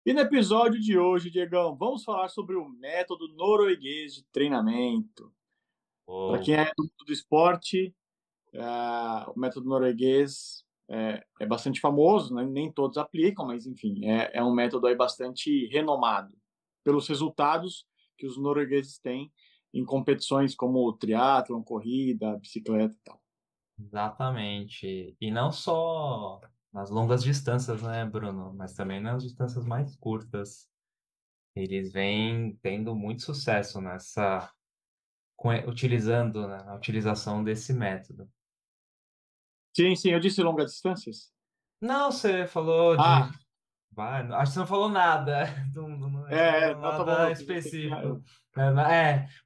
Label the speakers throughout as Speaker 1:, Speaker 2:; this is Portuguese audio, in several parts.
Speaker 1: E no episódio de hoje, Diegão, vamos falar sobre o método norueguês de treinamento. Para quem
Speaker 2: Boa.
Speaker 1: é do mundo do esporte, o método norueguês é bastante famoso, né? Nem todos aplicam, mas enfim, é um método aí bastante renomado pelos resultados que os noruegueses têm em competições como triatlon, corrida, bicicleta e tal.
Speaker 2: Exatamente. E não só nas longas distâncias, né, Bruno? Mas também nas distâncias mais curtas. Eles vêm tendo muito sucesso utilizando, né, a utilização desse método.
Speaker 1: Sim, sim, eu disse longas distâncias.
Speaker 2: Não, você falou
Speaker 1: Ah,
Speaker 2: de. Acho que você não falou nada. Acho que você não falou
Speaker 1: não, tá bom,
Speaker 2: nada
Speaker 1: eu pensei que
Speaker 2: específico.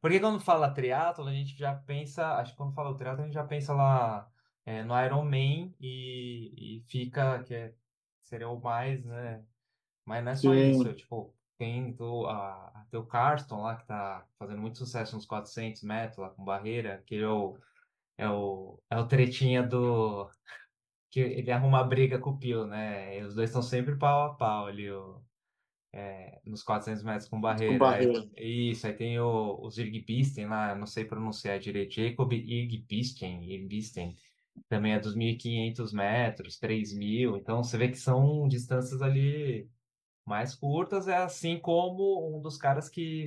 Speaker 2: Porque quando fala triatlo, a gente já pensa. Acho que quando fala triatlo, a gente já pensa lá no Ironman e fica seria o mais, né? Mas não é só isso.
Speaker 1: sim,
Speaker 2: Tipo, tem o Carston lá que tá fazendo muito sucesso nos 400 metros lá com barreira, que é o tretinha do. Que ele arruma briga com o Pio, né? E os dois estão sempre pau a pau ali, nos 400 metros com
Speaker 1: com
Speaker 2: barreira.
Speaker 1: barreira.
Speaker 2: Isso, aí tem os Irgpisten lá, não sei pronunciar direito, Jacob Irgpisten, também é dos 1.500 metros, 3.000, então você vê que são distâncias ali mais curtas, é assim como um dos caras que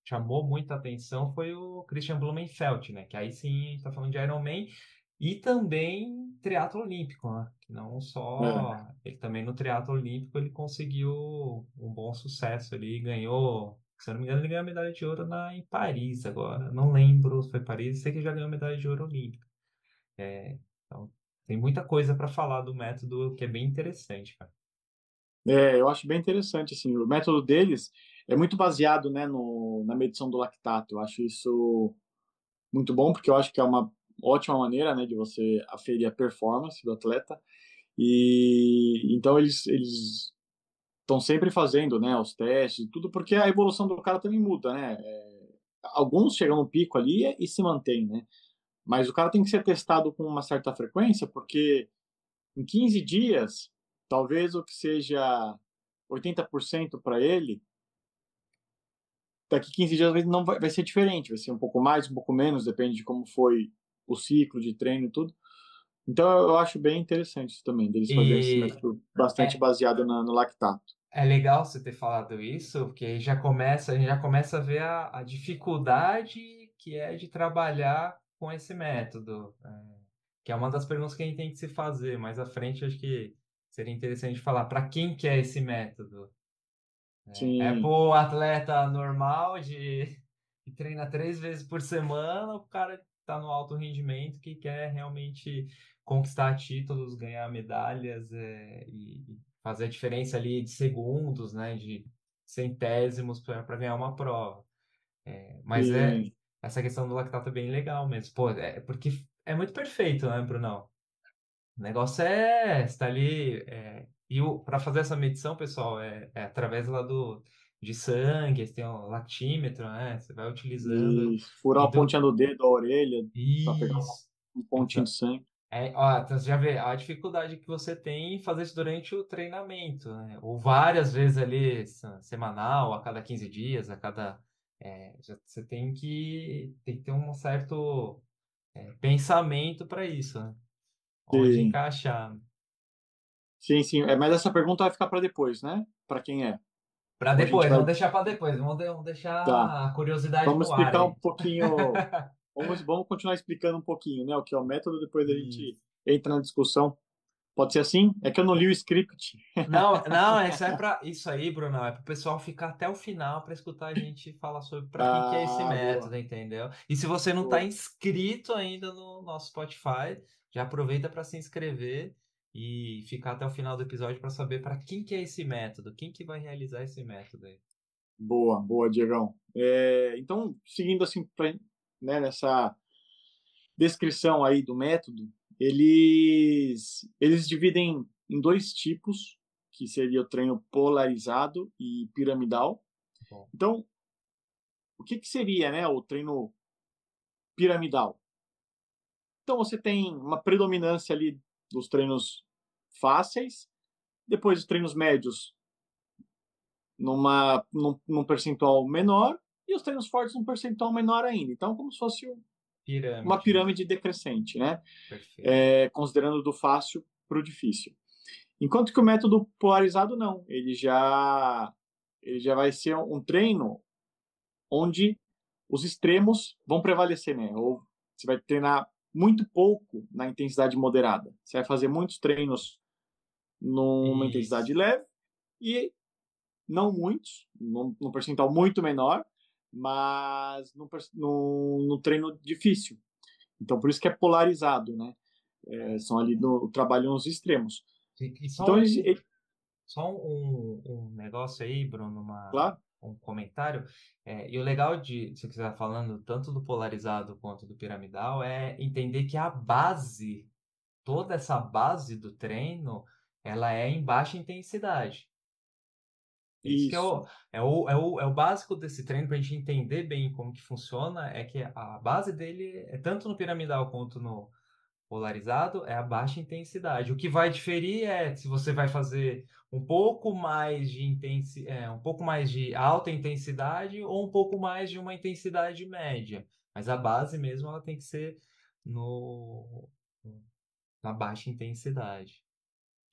Speaker 2: chamou muita atenção foi o Christian Blumenfeld, né? Que aí sim a gente tá falando de Ironman e também triatlo olímpico, né? Que não
Speaker 1: É.
Speaker 2: só ele também no triatlo olímpico ele conseguiu um bom sucesso ali, ganhou, se eu não me engano, ele ganhou a medalha de ouro em Paris agora. Não lembro se foi Paris, sei que já ganhou a medalha de ouro olímpica. Então, tem muita coisa para falar do método que é bem interessante, cara.
Speaker 1: Eu acho bem interessante, assim, o método deles é muito baseado, né, na medição do lactato. Eu acho isso muito bom, porque eu acho que é uma ótima maneira, né, de você aferir a performance do atleta. E então eles estão sempre fazendo, né, os testes, e tudo, porque a evolução do cara também muda, né? Alguns chegam no pico ali e se mantêm, né? Mas o cara tem que ser testado com uma certa frequência, porque em 15 dias, talvez o que seja 80% para ele, daqui 15 dias não vai ser diferente, vai ser um pouco mais, um pouco menos, depende de como foi o ciclo de treino e tudo. Então eu acho bem interessante isso também, deles fazerem esse
Speaker 2: E
Speaker 1: método bastante
Speaker 2: é,
Speaker 1: baseado no lactato.
Speaker 2: É legal você ter falado isso, porque aí a gente já começa a ver a dificuldade que é de trabalhar com esse método, que é uma das perguntas que a gente tem que se fazer. Mais à frente, acho que seria interessante falar para quem que é esse método. É para
Speaker 1: Sim,
Speaker 2: o atleta normal que treina 3 vezes por semana, o cara que está no alto rendimento, que quer realmente conquistar títulos, ganhar medalhas, e fazer a diferença ali de segundos, né, de centésimos para ganhar uma prova. Mas
Speaker 1: sim.
Speaker 2: essa questão do lactato é bem legal mesmo. Pô, porque é muito perfeito, né, Brunão? O negócio está ali. E para fazer essa medição, pessoal, é através lá de sangue, tem o latímetro, né? Você vai utilizando.
Speaker 1: E furar
Speaker 2: E
Speaker 1: a pontinha do dedo, a orelha, para pegar
Speaker 2: Isso.
Speaker 1: um pontinho de
Speaker 2: Exa-
Speaker 1: sangue.
Speaker 2: Ó, então você já vê a dificuldade que você tem em fazer isso durante o treinamento, né? Ou várias vezes ali, semanal, a cada 15 dias, a cada. Você tem que ter um certo pensamento para isso, né? Onde
Speaker 1: Sim,
Speaker 2: encaixar.
Speaker 1: sim, sim. Mas essa pergunta vai ficar para depois, né? Para quem é?
Speaker 2: Para
Speaker 1: Ou a gente
Speaker 2: depois,
Speaker 1: vai.
Speaker 2: vamos deixar para depois. Vamos
Speaker 1: Tá.
Speaker 2: deixar a curiosidade
Speaker 1: Vamos
Speaker 2: no ar
Speaker 1: explicar um
Speaker 2: aí.
Speaker 1: pouquinho. Vamos continuar explicando um pouquinho, né? O que é o método, depois a gente
Speaker 2: Isso.
Speaker 1: entra na discussão. Pode ser assim? É que eu não li o script.
Speaker 2: Não, não, isso aí, Bruno, é para o pessoal ficar até o final para escutar a gente falar sobre para que é esse
Speaker 1: Ah, boa,
Speaker 2: método, entendeu? E se você não está
Speaker 1: boa.
Speaker 2: inscrito ainda no nosso Spotify, já aproveita para se inscrever e ficar até o final do episódio para saber para quem que é esse método, quem que vai realizar esse método aí.
Speaker 1: Boa, boa, Diegão. Então, seguindo assim, né, nessa descrição aí do método, eles dividem em dois tipos, que seria o treino polarizado e piramidal.
Speaker 2: Bom,
Speaker 1: Então, o que que seria, né, o treino piramidal? Então, você tem uma predominância ali dos treinos fáceis, depois os treinos médios. num percentual menor e os treinos fortes num percentual menor ainda. Então, como se fosse uma
Speaker 2: Pirâmide.
Speaker 1: pirâmide decrescente, né?
Speaker 2: Perfeito.
Speaker 1: Considerando do fácil para o difícil. Enquanto que o método polarizado não, ele já vai ser um treino onde os extremos vão prevalecer, né? Ou você vai treinar muito pouco na intensidade moderada. Você vai fazer muitos treinos numa intensidade
Speaker 2: Isso.
Speaker 1: leve e não muitos, num percentual muito menor, mas no treino difícil. Então, por isso que é polarizado, né? São ali no trabalho nos extremos.
Speaker 2: E
Speaker 1: Então,
Speaker 2: só um negócio aí, Bruno,
Speaker 1: claro,
Speaker 2: um comentário. E o legal de, se você quiser falando tanto do polarizado quanto do piramidal, é entender que a base, toda essa base do treino, ela é em baixa intensidade. Esse que
Speaker 1: isso.
Speaker 2: é o básico desse treino para a gente entender bem como que funciona, é que a base dele é tanto no piramidal quanto no polarizado, é a baixa intensidade. O que vai diferir é se você vai fazer um pouco mais de um pouco mais de alta intensidade ou um pouco mais de uma intensidade média. Mas a base mesmo ela tem que ser no, na baixa intensidade.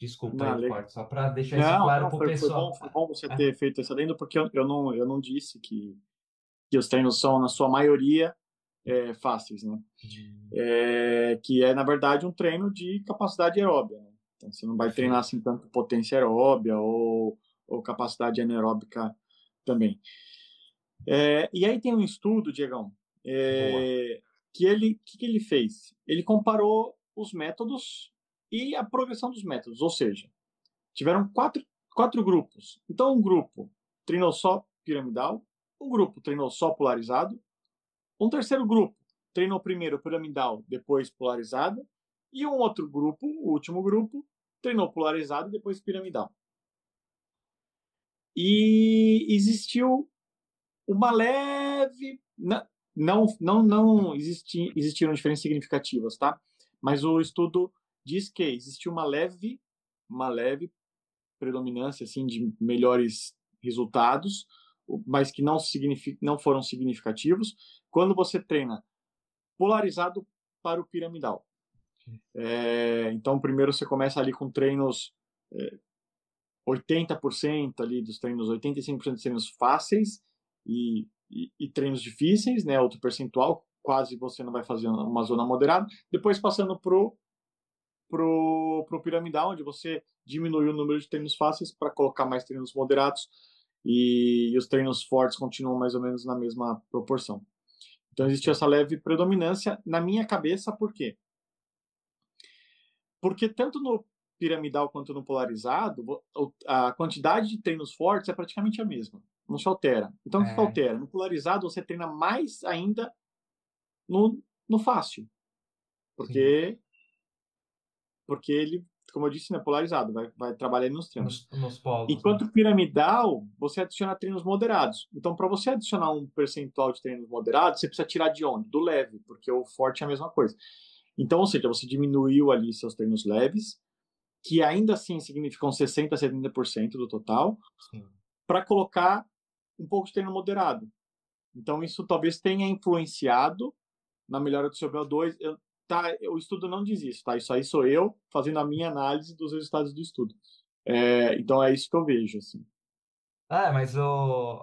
Speaker 2: Desculpa aí
Speaker 1: Não,
Speaker 2: o
Speaker 1: legal.
Speaker 2: corte, só para deixar isso
Speaker 1: Não,
Speaker 2: claro
Speaker 1: não,
Speaker 2: para o pessoal.
Speaker 1: foi bom você
Speaker 2: Ah,
Speaker 1: ter feito esse adendo, porque eu não disse que os treinos são, na sua maioria, fáceis, né?
Speaker 2: hum,
Speaker 1: Que é, na verdade, um treino de capacidade aeróbia, né? Então, você não vai treinar
Speaker 2: perfeito.
Speaker 1: assim tanto potência aeróbia ou capacidade anaeróbica também. E aí tem um estudo, Diegão,
Speaker 2: Boa.
Speaker 1: que ele fez? Ele comparou os métodos e a progressão dos métodos, ou seja, tiveram quatro grupos. Então, um grupo treinou só piramidal, um grupo treinou só polarizado, um terceiro grupo treinou primeiro piramidal, depois polarizado, e um outro grupo, o último grupo, treinou polarizado e depois piramidal. E existiu uma leve. Não existiram diferenças significativas, tá? Mas o estudo diz que existiu uma leve predominância assim de melhores resultados, mas que não foram significativos quando você treina polarizado para o piramidal. Então, primeiro você começa ali com treinos 80% ali dos treinos, 85% dos treinos fáceis e treinos difíceis, né? Outro percentual, quase você não vai fazer uma zona moderada. Depois passando pro piramidal, onde você diminui o número de treinos fáceis para colocar mais treinos moderados e os treinos fortes continuam mais ou menos na mesma proporção. Então existe essa
Speaker 2: Perfeito.
Speaker 1: leve predominância na minha cabeça, por quê? Porque tanto no piramidal quanto no polarizado, a quantidade de treinos fortes é praticamente a mesma. Não se altera. Então, o que
Speaker 2: É,
Speaker 1: altera? No polarizado, você treina mais ainda no fácil.
Speaker 2: sim.
Speaker 1: Porque, porque ele, como eu disse, é polarizado. Vai trabalhar nos treinos.
Speaker 2: Nos polos, né?
Speaker 1: Enquanto piramidal, você adiciona treinos moderados. Então, para você adicionar um percentual de treinos moderados, você precisa tirar de onde? Do leve, porque o forte é a mesma coisa. Então, ou seja, você diminuiu ali seus treinos leves, que ainda assim significam 60% a 70% do total,
Speaker 2: Sim.
Speaker 1: para colocar um pouco de treino moderado. Então, isso talvez tenha influenciado na melhora do seu VO2. O estudo não diz isso, tá? Isso aí sou eu fazendo a minha análise dos resultados do estudo. Então, é isso que eu vejo, assim.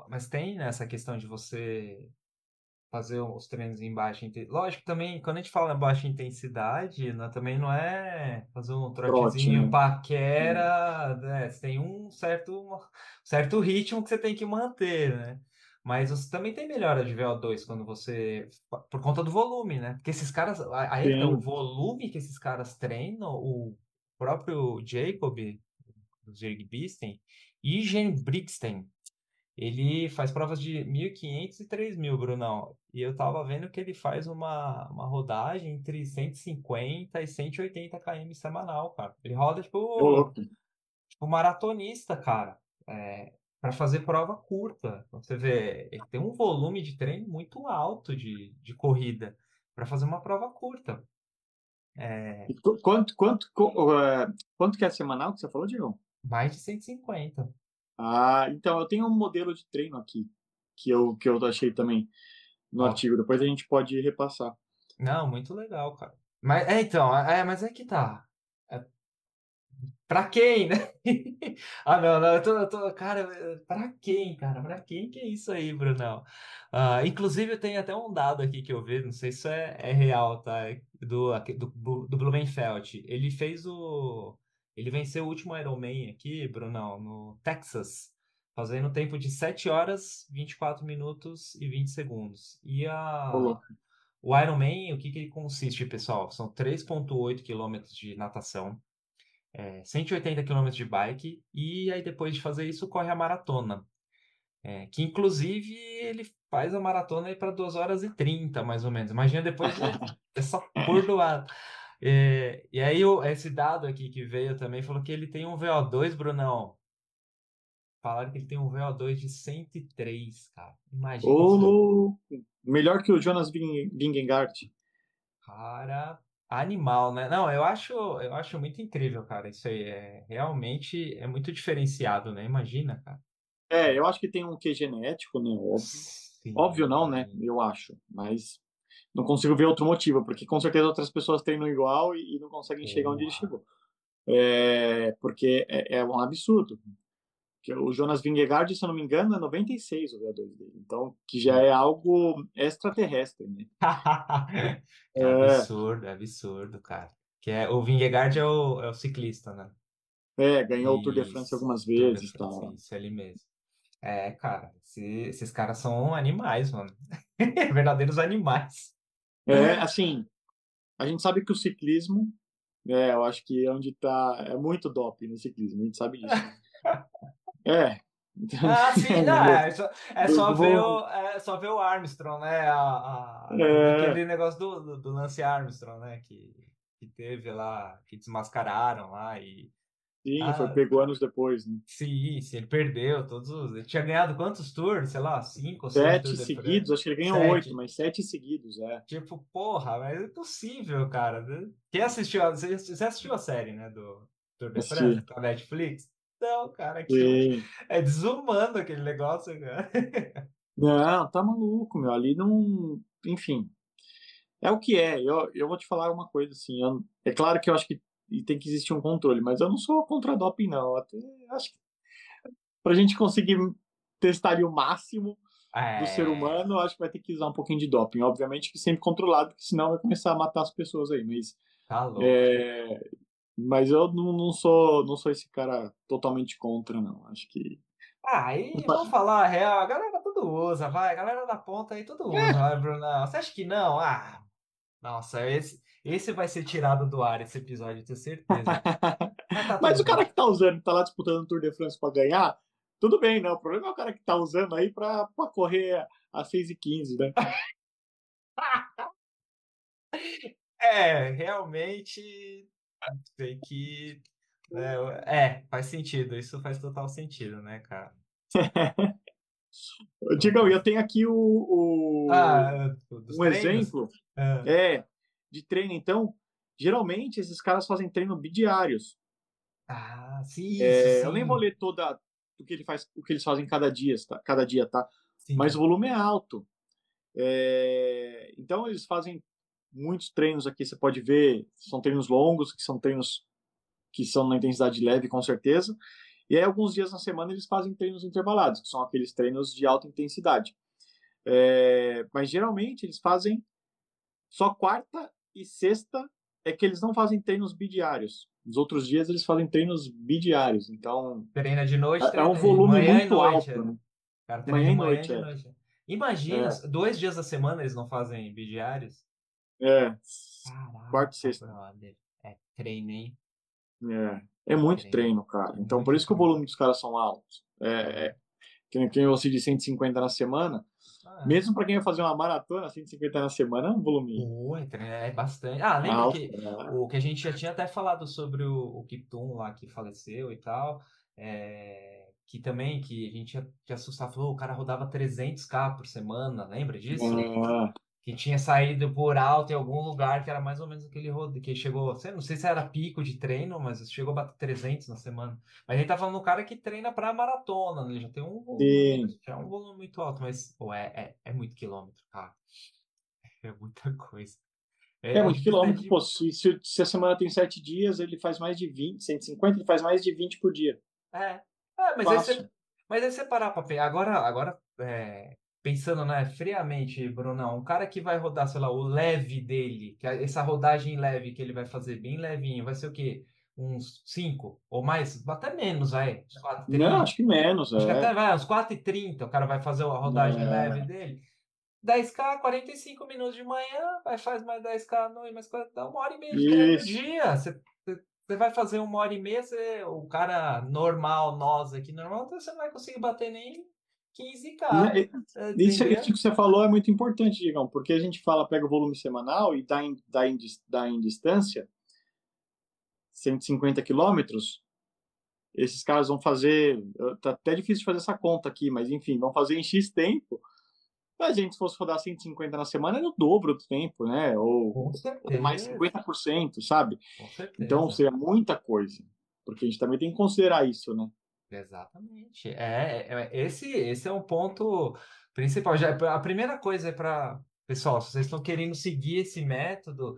Speaker 2: Mas tem essa questão de você fazer os treinos em baixa intensidade. Lógico, também, quando a gente fala em baixa intensidade, também não é fazer um
Speaker 1: Trote,
Speaker 2: trotezinho
Speaker 1: né?
Speaker 2: paquera, né? Você tem um certo ritmo que você tem que manter, né? Mas você também tem melhora de VO2 quando você. Por conta do volume, né? Porque esses caras. Aí é que tá, o
Speaker 1: Sim.
Speaker 2: volume que esses caras treinam, o próprio Jacob, do Zergbisten, e Jen Brixton. Ele faz provas de 1.500 e 3.000, Brunão. E eu tava vendo que ele faz uma rodagem entre 150 e 180 km semanal, cara. Ele roda
Speaker 1: Ô, louco.
Speaker 2: tipo maratonista, cara. Para fazer prova curta. Então, você vê, ele tem um volume de treino muito alto de corrida para fazer uma prova curta. É,
Speaker 1: E quanto que é semanal que você falou, Diego?
Speaker 2: mais de 150.
Speaker 1: Ah, então eu tenho um modelo de treino aqui que eu achei também no
Speaker 2: Ó,
Speaker 1: artigo. Depois a gente pode repassar.
Speaker 2: não, muito legal, cara. Mas mas é que tá. É, pra quem, né? Ah, não, não, cara, pra quem, cara? Pra quem que é isso aí, Brunão? Ah, inclusive, eu tenho até um dado aqui que eu vi, não sei se é real, tá? Do Blumenfeld. Ele venceu o último Ironman aqui, Brunão, no Texas, fazendo um tempo de 7 horas, 24 minutos e 20 segundos.
Speaker 1: Ô, louco.
Speaker 2: O Ironman, o que que ele consiste, pessoal? São 3,8 quilômetros de natação, 180 quilômetros de bike, e aí depois de fazer isso, corre a maratona. Que inclusive ele faz a maratona aí para 2 horas e 30 mais ou menos. Imagina depois essa bordoada. E aí esse dado aqui que veio também falou que ele tem um VO2, Brunão. Falaram que ele tem um VO2 de 103, cara. Imagina
Speaker 1: Ô,
Speaker 2: isso aí.
Speaker 1: louco. Melhor que o Jonas Vingegaard.
Speaker 2: Cara, animal, né? Não, eu acho muito incrível, cara. Isso aí realmente é muito diferenciado, né? Imagina, cara.
Speaker 1: É, eu acho que tem um quê genético, né? Óbvio. Óbvio não, né?
Speaker 2: Sim.
Speaker 1: Eu acho. Mas não consigo ver outro motivo, porque com certeza outras pessoas treinam igual e não conseguem chegar onde ele
Speaker 2: Porra.
Speaker 1: chegou. Porque é um absurdo. Que o Jonas Vingegaard, se eu não me engano, é 96 o VO2 dele. Então, que já é algo extraterrestre, né? É,
Speaker 2: É absurdo, cara. O Vingegaard é o ciclista, né?
Speaker 1: ganhou o Tour de France
Speaker 2: Isso,
Speaker 1: algumas
Speaker 2: Tour de
Speaker 1: vezes,
Speaker 2: France,
Speaker 1: tal.
Speaker 2: isso ali mesmo. Cara, esses caras são animais, mano. Verdadeiros animais.
Speaker 1: Assim, a gente sabe que o ciclismo, eu acho que é onde tá, é muito doping no ciclismo, a gente sabe disso, né? É, então,
Speaker 2: Ah, sim, não, é só ver
Speaker 1: vou-
Speaker 2: o Armstrong, né? Teve
Speaker 1: é,
Speaker 2: aquele negócio do Lance Armstrong, né? Que teve lá, que desmascararam lá e.
Speaker 1: sim, foi
Speaker 2: Ah,
Speaker 1: pegou anos depois, né?
Speaker 2: sim, ele perdeu todos os. Ele tinha ganhado quantos tours? Sei lá, 5 ou 6
Speaker 1: Sete
Speaker 2: Tours de France?
Speaker 1: seguidos, acho que ele ganhou oito,
Speaker 2: 7.
Speaker 1: mas 7 seguidos, é.
Speaker 2: Tipo, porra, mas é impossível, cara. Quem assistiu? Você assistiu a série, né? Do Tour de France,
Speaker 1: Assisti.
Speaker 2: da Netflix? Não, cara, aquilo
Speaker 1: Sim.
Speaker 2: é desumano aquele negócio, cara.
Speaker 1: Não, tá maluco, meu. Ali não. Enfim, é o que é. Eu vou te falar uma coisa assim. É claro que eu acho que e tem que existir um controle, mas eu não sou contra doping, não. Até acho que pra gente conseguir testar ali o máximo do ser
Speaker 2: É,
Speaker 1: humano, eu acho que vai ter que usar um pouquinho de doping. Obviamente que sempre controlado, porque senão vai começar a matar as pessoas aí.
Speaker 2: tá louco.
Speaker 1: É, mas eu não sou esse cara totalmente contra, não. Acho que.
Speaker 2: Aí, vamos falar a real, a galera tudo usa, vai, a galera da ponta aí tudo usa, vai, Brunão. Você acha que não? Ah, nossa, esse vai ser tirado do ar, esse episódio, eu tenho certeza. Mas tá
Speaker 1: Mas
Speaker 2: tudo
Speaker 1: o cara
Speaker 2: bem.
Speaker 1: que tá usando, tá lá disputando o Tour de France para ganhar, tudo bem, né? O problema é o cara que tá usando aí para correr a 6:15, né?
Speaker 2: Realmente tem que. né, faz sentido, isso faz total sentido, né, cara?
Speaker 1: Digam,
Speaker 2: Total.
Speaker 1: eu tenho aqui
Speaker 2: Dos
Speaker 1: um
Speaker 2: treinos?
Speaker 1: exemplo
Speaker 2: Ah,
Speaker 1: é, de treino. Então, geralmente esses caras fazem treino bidiários.
Speaker 2: sim, isso
Speaker 1: Eu nem vou
Speaker 2: sim.
Speaker 1: ler toda o que ele faz, o que eles fazem cada dia, tá? Cada dia, tá? Mas o
Speaker 2: Sim.
Speaker 1: volume é alto. Então eles fazem muitos treinos aqui. Você pode ver, são treinos longos, que são treinos que são na intensidade leve, com certeza. E aí, alguns dias na semana, eles fazem treinos intervalados, que são aqueles treinos de alta intensidade. Mas geralmente eles fazem só quarta e sexta é que eles não fazem treinos bidiários. Nos outros dias eles fazem treinos bidiários. Então
Speaker 2: Treina de noite,
Speaker 1: é um
Speaker 2: treina de
Speaker 1: volume
Speaker 2: manhã e
Speaker 1: muito
Speaker 2: noite.
Speaker 1: alto, né?
Speaker 2: Cara, treina de
Speaker 1: Manhã e
Speaker 2: manhã e
Speaker 1: noite,
Speaker 2: de noite. Imagina,
Speaker 1: é,
Speaker 2: 2 dias da semana eles não fazem bidiários?
Speaker 1: é, quarta e
Speaker 2: Caraca,
Speaker 1: sexta.
Speaker 2: brother. É treino, hein?
Speaker 1: É muito
Speaker 2: Treino.
Speaker 1: treino, cara. Então por
Speaker 2: Muito
Speaker 1: isso que o
Speaker 2: treino.
Speaker 1: volume dos caras são altos. Que você de 150 na semana,
Speaker 2: Ah,
Speaker 1: mesmo para quem vai fazer uma maratona, 150 na semana é um volume
Speaker 2: é bastante. Lembra
Speaker 1: alto,
Speaker 2: que
Speaker 1: né?
Speaker 2: o que a gente já tinha até falado sobre o Kiptum lá que faleceu e tal, que também que a gente ia assustava, falou, o cara rodava 300 km por semana, lembra disso? que tinha saído por alto em algum lugar que era mais ou menos aquele que chegou, não sei se era pico de treino, mas chegou a bater 300 na semana. Mas a gente tá falando do cara que treina para maratona, né? Ele já tem um volume muito,
Speaker 1: Sim.
Speaker 2: já é um volume muito alto, mas pô, é muito quilômetro, cara. É muita coisa.
Speaker 1: É
Speaker 2: A
Speaker 1: muito
Speaker 2: lista é
Speaker 1: quilômetro,
Speaker 2: de.
Speaker 1: pô. Se a semana tem 7 dias, ele faz mais de 20, 150, ele faz mais de 20 por dia.
Speaker 2: É, mas aí você,
Speaker 1: Fácil.
Speaker 2: parar pra pensar. Agora pensando, né, friamente, Brunão, um cara que vai rodar, sei lá, o leve dele, essa rodagem leve que ele vai fazer, bem levinho, vai ser o quê? Uns 5 ou mais, até menos, vai, uns
Speaker 1: Não,
Speaker 2: 4,30.
Speaker 1: acho que menos,
Speaker 2: Acho que
Speaker 1: é.
Speaker 2: até vai, uns 4,30 o cara vai fazer a rodagem leve
Speaker 1: É,
Speaker 2: dele. 10K, 45 minutos de manhã, vai faz mais 10K à noite, mais 40, dá 1 hora e meia de treino no
Speaker 1: isso.
Speaker 2: dia. Você vai fazer 1 hora e meia, o cara normal, nós aqui normal, então você não vai conseguir bater nem 15K,
Speaker 1: Né, isso
Speaker 2: entendeu?
Speaker 1: que você falou é muito importante, Digão, porque a gente fala, pega o volume semanal e dá em distância, 150 quilômetros, esses caras vão fazer, tá até difícil de fazer essa conta aqui, mas enfim, vão fazer em X tempo. Se a gente fosse rodar 150 na semana, é o dobro do tempo, né?
Speaker 2: Com
Speaker 1: Ou mais
Speaker 2: certeza,
Speaker 1: 50%, sabe?
Speaker 2: com
Speaker 1: Então,
Speaker 2: certeza.
Speaker 1: seria muita coisa. Porque a gente também tem que considerar isso, né?
Speaker 2: Exatamente. Esse é um ponto principal. Já, a primeira coisa é para, pessoal, se vocês estão querendo seguir esse método,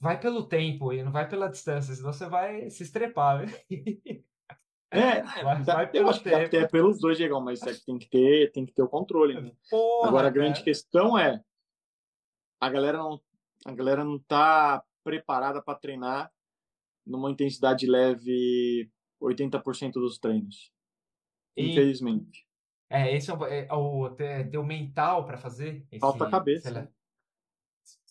Speaker 2: vai pelo tempo e não vai pela distância, senão você vai se estrepar, viu?
Speaker 1: É,
Speaker 2: Vai
Speaker 1: eu
Speaker 2: pelo
Speaker 1: acho que dá até
Speaker 2: tempo.
Speaker 1: pelos dois, Diegão, mas é que tem que ter o controle, né? Agora,
Speaker 2: Porra,
Speaker 1: a grande
Speaker 2: cara.
Speaker 1: questão é, a galera não, a galera não tá preparada para treinar numa intensidade leve 80% dos treinos.
Speaker 2: E
Speaker 1: Infelizmente.
Speaker 2: esse ter o mental para fazer
Speaker 1: Falta a
Speaker 2: sei
Speaker 1: cabeça,
Speaker 2: lá,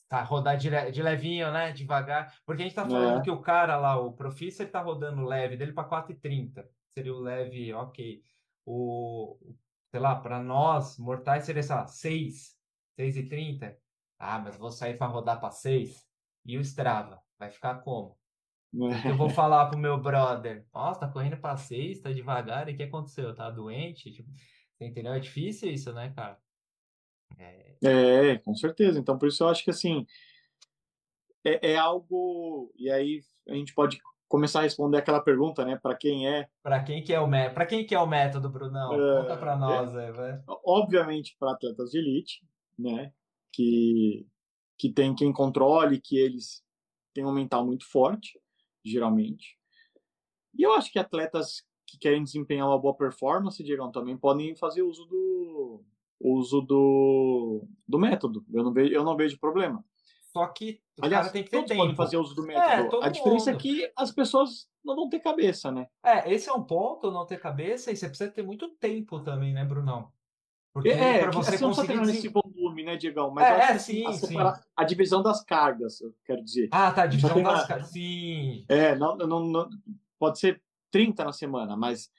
Speaker 2: tá, rodar de levinho, né? Devagar. Porque a gente tá falando
Speaker 1: né?
Speaker 2: que o cara lá, o Profissa, ele tá rodando o leve dele para 4,30. Seria o leve, ok. Sei lá, para nós, mortais, seria, sei lá, 6,30. Ah, mas vou sair para rodar para 6. E o Strava? Vai ficar como? O que eu vou falar pro meu brother? Nossa, tá correndo para 6, tá devagar, e o que aconteceu? Tá doente? Tipo, você entendeu? É difícil isso, né, cara? É,
Speaker 1: Com certeza. Então, por isso eu acho que assim, é algo. E aí a gente pode começar a responder aquela pergunta, né? Para quem é.
Speaker 2: Para quem que é o método, Brunão? Conta para nós aí, vai.
Speaker 1: Obviamente para atletas de elite, né? Que, que tem quem controle, que eles têm um mental muito forte, geralmente. E eu acho que atletas que querem desempenhar uma boa performance, Diegão, também podem fazer uso do método. Eu não vejo problema.
Speaker 2: Só que o cara
Speaker 1: Aliás,
Speaker 2: tem que ter
Speaker 1: todos podem fazer
Speaker 2: tempo.
Speaker 1: uso do método. A
Speaker 2: Todo
Speaker 1: diferença é
Speaker 2: mundo.
Speaker 1: que as pessoas não vão ter cabeça, né?
Speaker 2: Esse é um ponto, não ter cabeça, e você precisa ter muito tempo também, né, Brunão?
Speaker 1: É,
Speaker 2: Porque para
Speaker 1: que
Speaker 2: você
Speaker 1: assim, não precisa
Speaker 2: conseguir
Speaker 1: treinar nesse
Speaker 2: desenvolver.
Speaker 1: volume, né, Diegão? Mas eu acho que assim,
Speaker 2: Sim, sim.
Speaker 1: a divisão das cargas, eu quero dizer.
Speaker 2: Ah, tá,
Speaker 1: Não precisa
Speaker 2: divisão das
Speaker 1: treinar.
Speaker 2: caras. Sim.
Speaker 1: Pode ser 30 na semana, mas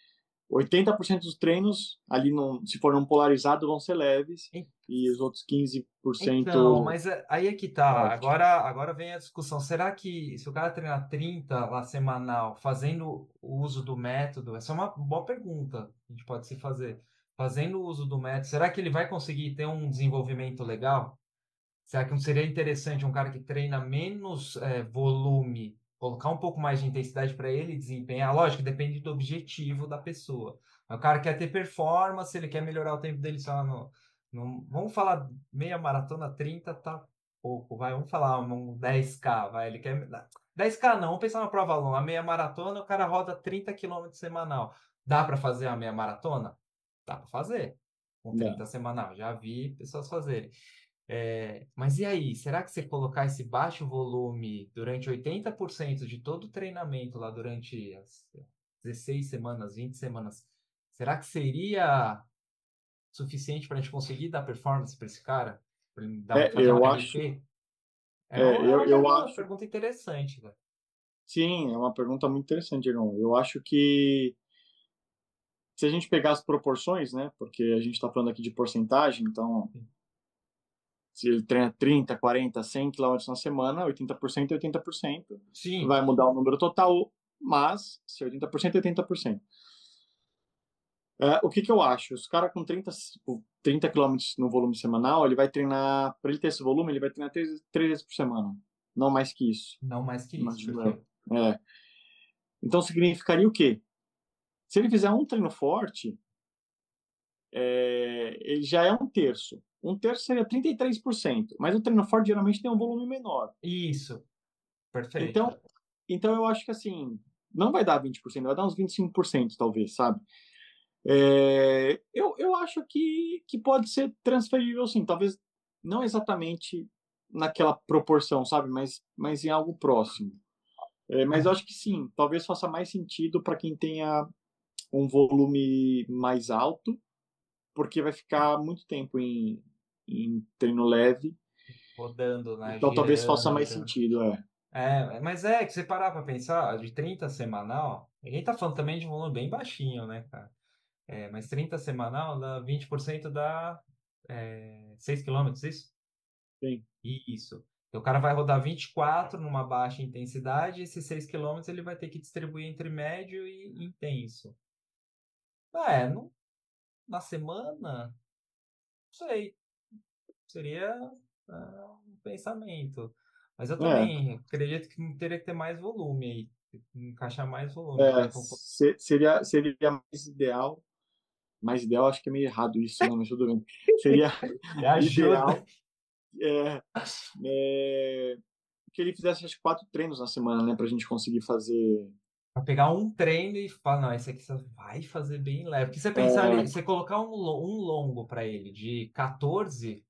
Speaker 1: 80% dos treinos, ali, se for não polarizado, vão ser leves, e os outros
Speaker 2: Então,
Speaker 1: 15%
Speaker 2: mas aí é que tá.
Speaker 1: forte.
Speaker 2: Agora vem a discussão. Será que se o cara treinar 30 lá semanal, fazendo o uso do método, essa é uma boa pergunta que a gente pode se fazer. Fazendo o uso do método, será que ele vai conseguir ter um desenvolvimento legal? Será que não seria interessante um cara que treina menos volume, colocar um pouco mais de intensidade para ele desempenhar? Lógico, depende do objetivo da pessoa. O cara quer ter performance, ele quer melhorar o tempo dele só vamos falar meia maratona, 30 tá pouco, vai. Vamos falar um 10K, vai. Ele quer 10K não, vamos pensar na prova longa. A meia maratona, o cara roda 30 quilômetros semanal. Dá para fazer a meia maratona? Dá para fazer. Com
Speaker 1: Dá.
Speaker 2: 30 semanal. Já vi pessoas fazerem. Mas e aí, será que você colocar esse baixo volume durante 80% de todo o treinamento lá durante as 16 semanas, 20 semanas, será que seria suficiente para a gente conseguir dar performance para esse cara? Para ele fazer uma
Speaker 1: Eu acho,
Speaker 2: RP? É uma
Speaker 1: eu acho,
Speaker 2: pergunta interessante, cara.
Speaker 1: sim, é uma pergunta muito interessante, Diego. Eu acho que se a gente pegar as proporções, né, porque a gente está falando aqui de porcentagem, então se ele treina 30, 40, 100 quilômetros na semana, 80% é 80%.
Speaker 2: Sim,
Speaker 1: Vai mudar o número total, mas se 80% é 80%. O que eu acho? Os caras com 30 quilômetros no volume semanal, ele vai treinar, para ele ter esse volume, ele vai treinar três vezes por semana. Não mais que isso,
Speaker 2: Não mais que isso,
Speaker 1: imagino eu.
Speaker 2: perfeito.
Speaker 1: É. Então significaria o quê? Se ele fizer um treino forte, ele já é um terço. Um terço seria 33%, mas o treino forte geralmente tem um volume menor.
Speaker 2: Isso, perfeito.
Speaker 1: Então, então eu acho que assim, não vai dar 20%, vai dar uns 25% talvez, sabe? Eu acho que pode ser transferível sim, talvez não exatamente naquela proporção, sabe? Mas em algo próximo. Mas eu
Speaker 2: Ah,
Speaker 1: acho que sim, talvez faça mais sentido para quem tenha um volume mais alto, porque vai ficar muito tempo em treino leve,
Speaker 2: rodando, né?
Speaker 1: então talvez faça mais
Speaker 2: Girando.
Speaker 1: sentido, é.
Speaker 2: Mas é que você parar pra pensar, de 30 semanal, a gente tá falando também de um volume bem baixinho, né, cara? Mas 30 semanal dá 20% dá 6 quilômetros, isso?
Speaker 1: Sim,
Speaker 2: Isso. Então, o cara vai rodar 24 numa baixa intensidade, e esses 6 quilômetros ele vai ter que distribuir entre médio e intenso. Não, na semana, não sei, seria um pensamento. Mas eu
Speaker 1: é,
Speaker 2: também acredito que teria que ter mais volume aí, encaixar mais volume, por exemplo.
Speaker 1: seria mais ideal, acho que é meio errado isso, né? Mas tudo bem. Seria
Speaker 2: Me ajuda.
Speaker 1: ideal é, é, que ele fizesse acho, 4 treinos na semana, né? Pra gente conseguir fazer.
Speaker 2: Pra pegar um treino e falar, não, esse aqui você vai fazer bem leve. Porque você pensar ali,
Speaker 1: É,
Speaker 2: você colocar um longo para ele de 14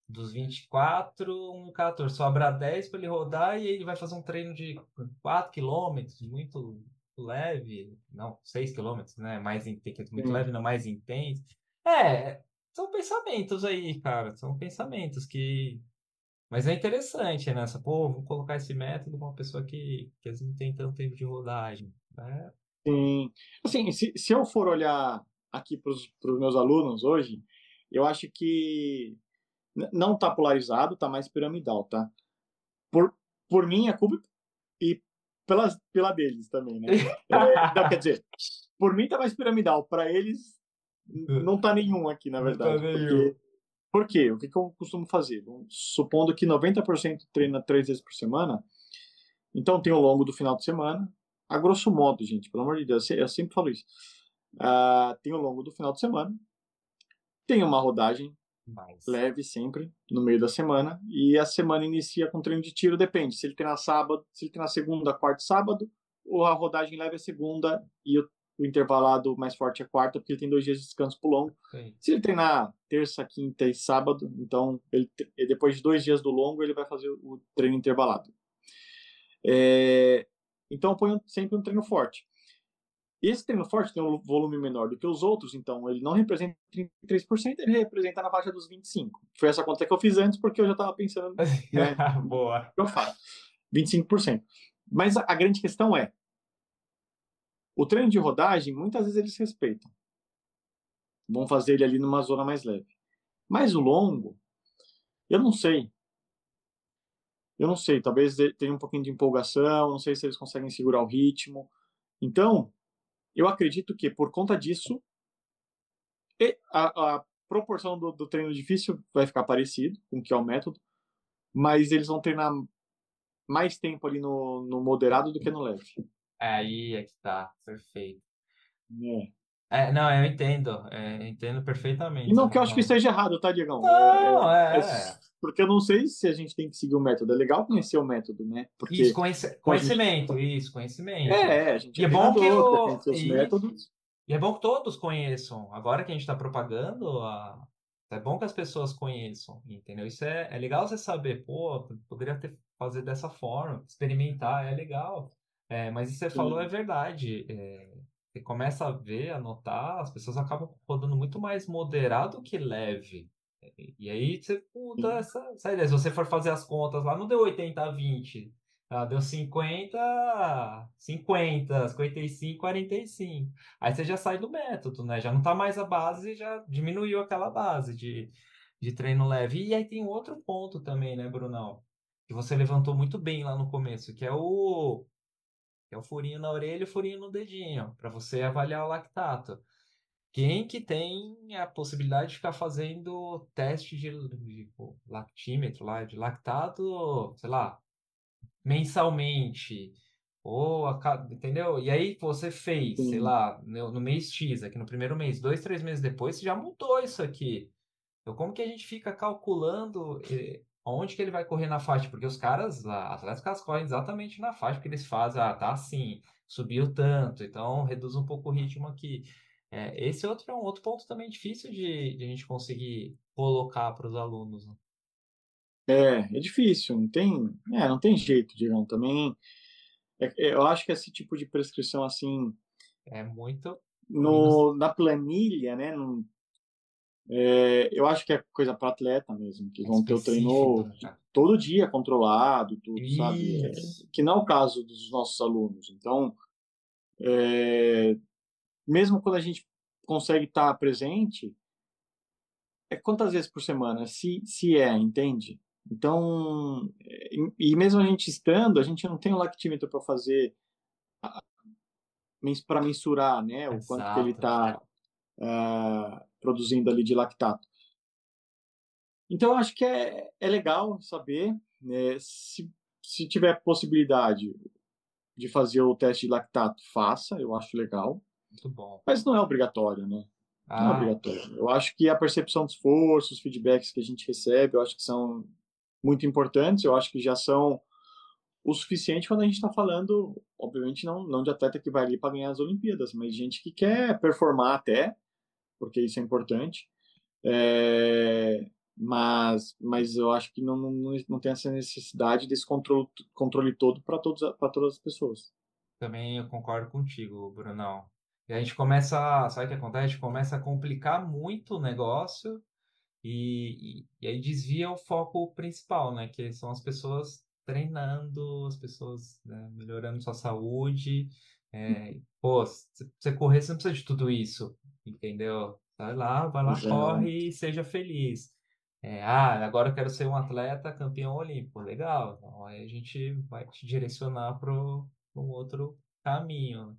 Speaker 2: dos 24 um 14 sobra 10 para ele rodar e ele vai fazer um treino de 4 quilômetros, muito leve, não, 6 quilômetros, né? Tem que ser muito
Speaker 1: sim,
Speaker 2: leve, não mais intenso. É, são pensamentos aí, cara, são pensamentos que. Mas é interessante, né? Pô, vou colocar esse método com uma pessoa que às vezes não tem tanto tempo de rodagem.
Speaker 1: sim. Assim, se eu for olhar aqui para os meus alunos hoje, eu acho que não tá polarizado, tá mais piramidal, tá? Por, por minha culpa e pela deles também, né? Não, quer dizer, por mim tá mais piramidal, para eles não tá nenhum aqui, na
Speaker 2: Não tá
Speaker 1: verdade.
Speaker 2: meio.
Speaker 1: Por quê? O que eu costumo fazer? Supondo que 90% treina 3 vezes por semana, então tem o longo do final de semana. A grosso modo, gente, pelo amor de Deus, eu sempre falo isso. Tem o longo do final de semana, tem uma rodagem
Speaker 2: Mais.
Speaker 1: leve sempre no meio da semana, e a semana inicia com treino de tiro, depende. Se ele treinar sábado, se ele treinar segunda, quarta e sábado, ou a rodagem leve é segunda e o intervalado mais forte é quarta, porque ele tem 2 dias de descanso pro longo.
Speaker 2: Sei.
Speaker 1: Se ele treinar terça, quinta e sábado, então depois de 2 dias do longo, ele vai fazer o treino intervalado. É, então eu ponho sempre um treino forte. Esse treino forte tem um volume menor do que os outros, então ele não representa 33%, ele representa na faixa dos 25%. Foi essa conta que eu fiz antes, porque eu já estava pensando, né, no
Speaker 2: Boa.
Speaker 1: que eu faço. 25%. Mas a grande questão é, o treino de rodagem, muitas vezes eles respeitam. Vão fazer ele ali numa zona mais leve. Mas o longo, eu não sei. Eu não sei, talvez tenha um pouquinho de empolgação, não sei se eles conseguem segurar o ritmo. Então, eu acredito que por conta disso, a proporção do treino difícil vai ficar parecido com o que é o método, mas eles vão treinar mais tempo ali no moderado do que no leve.
Speaker 2: Aí é que tá, perfeito.
Speaker 1: Né?
Speaker 2: Não, eu entendo, entendo
Speaker 1: E
Speaker 2: perfeitamente. Você
Speaker 1: não que
Speaker 2: tá
Speaker 1: eu acho que
Speaker 2: falando.
Speaker 1: esteja errado, tá, Diegão?
Speaker 2: Não,
Speaker 1: Porque eu não sei se a gente tem que seguir o método. É legal conhecer o método, né?
Speaker 2: Isso,
Speaker 1: Porque como a gente,
Speaker 2: conhecimento.
Speaker 1: a gente
Speaker 2: E
Speaker 1: é
Speaker 2: é bom que
Speaker 1: treinador, quer
Speaker 2: o.
Speaker 1: conhecer os
Speaker 2: Isso.
Speaker 1: métodos.
Speaker 2: E é bom que todos conheçam. Agora que a gente está propagando, é bom que as pessoas conheçam, entendeu? Isso é legal você saber, pô, poderia fazer dessa forma, experimentar, é legal. Mas isso que você falou é
Speaker 1: Sim,
Speaker 2: verdade. Você começa a ver, a notar, as pessoas acabam rodando muito mais moderado que leve. E aí você muda
Speaker 1: sim,
Speaker 2: essa ideia. Se você for fazer as contas lá, não deu 80-20. Deu 50-50, 55-45. Aí você já sai do método, né? Já não tá mais a base, já diminuiu aquela base de treino leve. E aí tem um outro ponto também, né, Brunão? Que você levantou muito bem lá no começo, que é o furinho na orelha e o furinho no dedinho, para você avaliar o lactato. Quem que tem a possibilidade de ficar fazendo teste de lactímetro lá, de lactato, sei lá, mensalmente, ou entendeu? E aí você fez, sei
Speaker 1: Sim.
Speaker 2: lá, no mês X, aqui no primeiro mês, 2, 3 meses depois, você já mudou isso aqui. Então, como que a gente fica calculando onde que ele vai correr na faixa? Porque os caras, atletas, caras correm exatamente na faixa, porque eles fazem, tá assim, subiu tanto, então reduz um pouco o ritmo aqui. Esse outro é um outro ponto também difícil de a gente conseguir colocar para os alunos, né?
Speaker 1: É difícil, não tem jeito, Digão. Também, eu acho que esse tipo de prescrição, assim,
Speaker 2: É muito menos
Speaker 1: na planilha, né, eu acho que é coisa para atleta mesmo, que vão ter o
Speaker 2: específico,
Speaker 1: treino
Speaker 2: né, cara?
Speaker 1: todo dia controlado, tudo, sabe?
Speaker 2: Isso.
Speaker 1: Que não é o caso dos nossos alunos. Então, mesmo quando a gente consegue estar presente, é quantas vezes por semana? Se entende? Então, e mesmo a gente estando, a gente não tem o lactímetro para fazer, para mensurar, né, o quanto que ele
Speaker 2: Exato.
Speaker 1: está produzindo ali de lactato. Então, eu acho que é legal saber, né, se tiver possibilidade de fazer o teste de lactato, faça, eu acho legal,
Speaker 2: Muito bom.
Speaker 1: mas não é obrigatório, né? Não é
Speaker 2: Ah,
Speaker 1: obrigatório. Eu acho que a percepção de esforço, os feedbacks que a gente recebe, eu acho que são muito importantes, eu acho que já são o suficiente quando a gente está falando, obviamente, não de atleta que vai ali para ganhar as Olimpíadas, mas gente que quer performar até, porque isso é importante. Mas eu acho que não tem essa necessidade desse controle todo para todas as pessoas.
Speaker 2: também eu concordo contigo, Brunão. E a gente sabe o que acontece? A gente começa a complicar muito o negócio e aí desvia o foco principal, né? Que são as pessoas treinando, as pessoas, né, melhorando sua saúde. Pô, se você correr, você não precisa de tudo isso, entendeu? Vai lá,
Speaker 1: Exato.
Speaker 2: corre e seja feliz. Agora eu quero ser um atleta campeão olímpico. Legal. Então, aí a gente vai te direcionar para um outro caminho, né?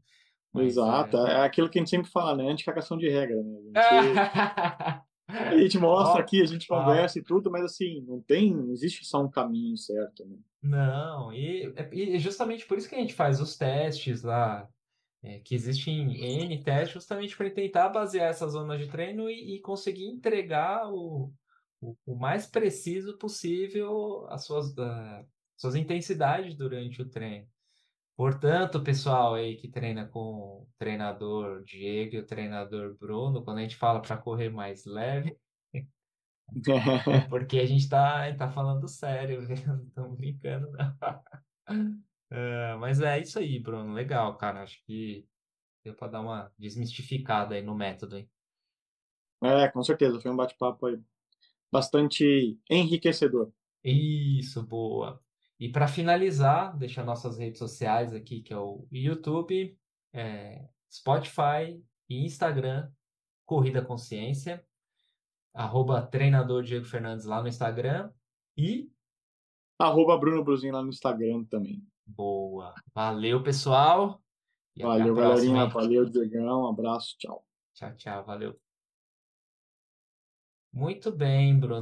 Speaker 2: Mas
Speaker 1: Exato.
Speaker 2: é.
Speaker 1: É aquilo que a gente sempre fala, né? Anticagação de regra, né? A gente mostra
Speaker 2: Ó,
Speaker 1: aqui, a gente
Speaker 2: ó.
Speaker 1: conversa e tudo, mas assim, não existe só um caminho certo, né?
Speaker 2: Não, e justamente por isso que a gente faz os testes lá, que existem N testes, justamente para tentar basear essas zonas de treino e conseguir entregar o mais preciso possível suas intensidades durante o treino. Portanto, pessoal aí que treina com o treinador Diego e o treinador Bruno, quando a gente fala para correr mais leve, é porque a gente tá falando sério, viu? Não estamos brincando, não. Mas é isso aí, Bruno. Legal, cara. Acho que deu para dar uma desmistificada aí no método, hein?
Speaker 1: Com certeza, foi um bate-papo aí bastante enriquecedor.
Speaker 2: Isso, boa. E para finalizar, deixar nossas redes sociais aqui, que é o YouTube, Spotify e Instagram, Corrida Consciência, @treinador Diego Fernandes lá no Instagram. E
Speaker 1: Bruno Brusinho lá no Instagram também.
Speaker 2: boa. Valeu, pessoal. E até a
Speaker 1: Valeu,
Speaker 2: próxima,
Speaker 1: galerinha.
Speaker 2: hein?
Speaker 1: Valeu, Diegão. Um abraço, tchau.
Speaker 2: Tchau, tchau. Valeu. Muito bem, Bruno.